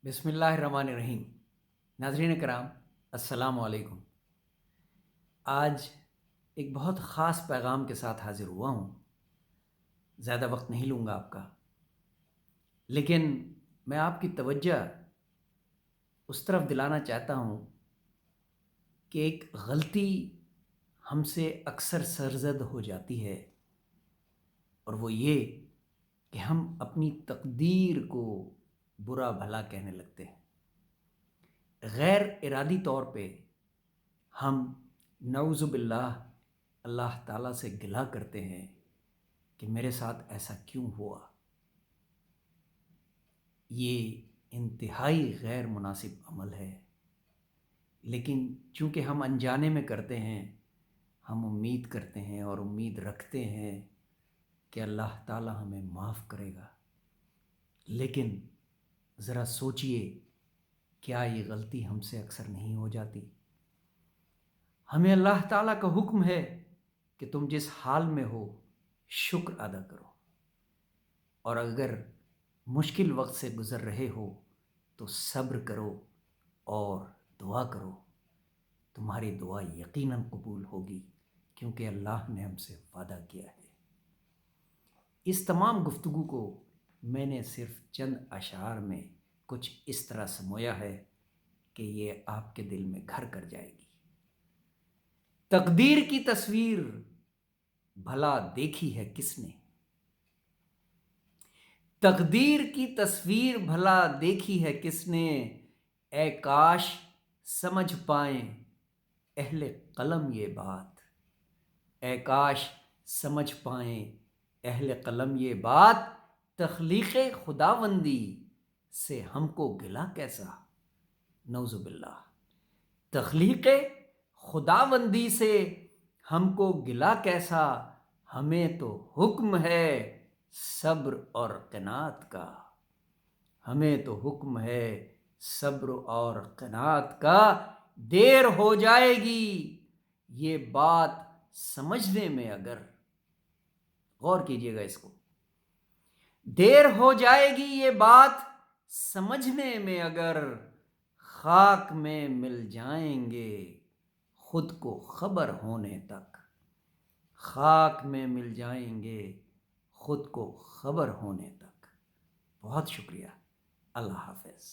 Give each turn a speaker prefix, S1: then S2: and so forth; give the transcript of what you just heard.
S1: بسم اللہ الرحمن الرحیم۔ ناظرین کرام، السلام علیکم۔ آج ایک بہت خاص پیغام کے ساتھ حاضر ہوا ہوں۔ زیادہ وقت نہیں لوں گا آپ کا، لیکن میں آپ کی توجہ اس طرف دلانا چاہتا ہوں کہ ایک غلطی ہم سے اکثر سرزد ہو جاتی ہے، اور وہ یہ کہ ہم اپنی تقدیر کو برا بھلا کہنے لگتے ہیں۔ غیر ارادی طور پہ ہم نعوذ باللہ اللہ تعالیٰ سے گلہ کرتے ہیں کہ میرے ساتھ ایسا کیوں ہوا۔ یہ انتہائی غیر مناسب عمل ہے، لیکن چونکہ ہم انجانے میں کرتے ہیں، ہم امید کرتے ہیں اور امید رکھتے ہیں کہ اللہ تعالیٰ ہمیں معاف کرے گا۔ لیکن ذرا سوچئے، کیا یہ غلطی ہم سے اکثر نہیں ہو جاتی؟ ہمیں اللہ تعالیٰ کا حکم ہے کہ تم جس حال میں ہو شکر ادا کرو، اور اگر مشکل وقت سے گزر رہے ہو تو صبر کرو اور دعا کرو۔ تمہاری دعا یقیناً قبول ہوگی، کیونکہ اللہ نے ہم سے وعدہ کیا ہے۔ اس تمام گفتگو کو میں نے صرف چند اشعار میں کچھ اس طرح سمویا ہے کہ یہ آپ کے دل میں گھر کر جائے گی۔ تقدیر کی تصویر بھلا دیکھی ہے کس نے؟ تقدیر کی تصویر بھلا دیکھی ہے کس نے؟ اے کاش سمجھ پائیں اہل قلم یہ بات، اے کاش سمجھ پائیں اہل قلم یہ بات، تخلیق خداوندی سے ہم کو گلہ کیسا؟ نعوذ باللہ۔ تخلیق خداوندی سے ہم کو گلہ کیسا، ہمیں تو حکم ہے صبر اور قناعت کا، ہمیں تو حکم ہے صبر اور قناعت کا۔ دیر ہو جائے گی یہ بات سمجھنے میں اگر، غور کیجئے گا اس کو، دیر ہو جائے گی یہ بات سمجھنے میں اگر، خاک میں مل جائیں گے خود کو خبر ہونے تک، خاک میں مل جائیں گے خود کو خبر ہونے تک۔ بہت شکریہ۔ اللہ حافظ۔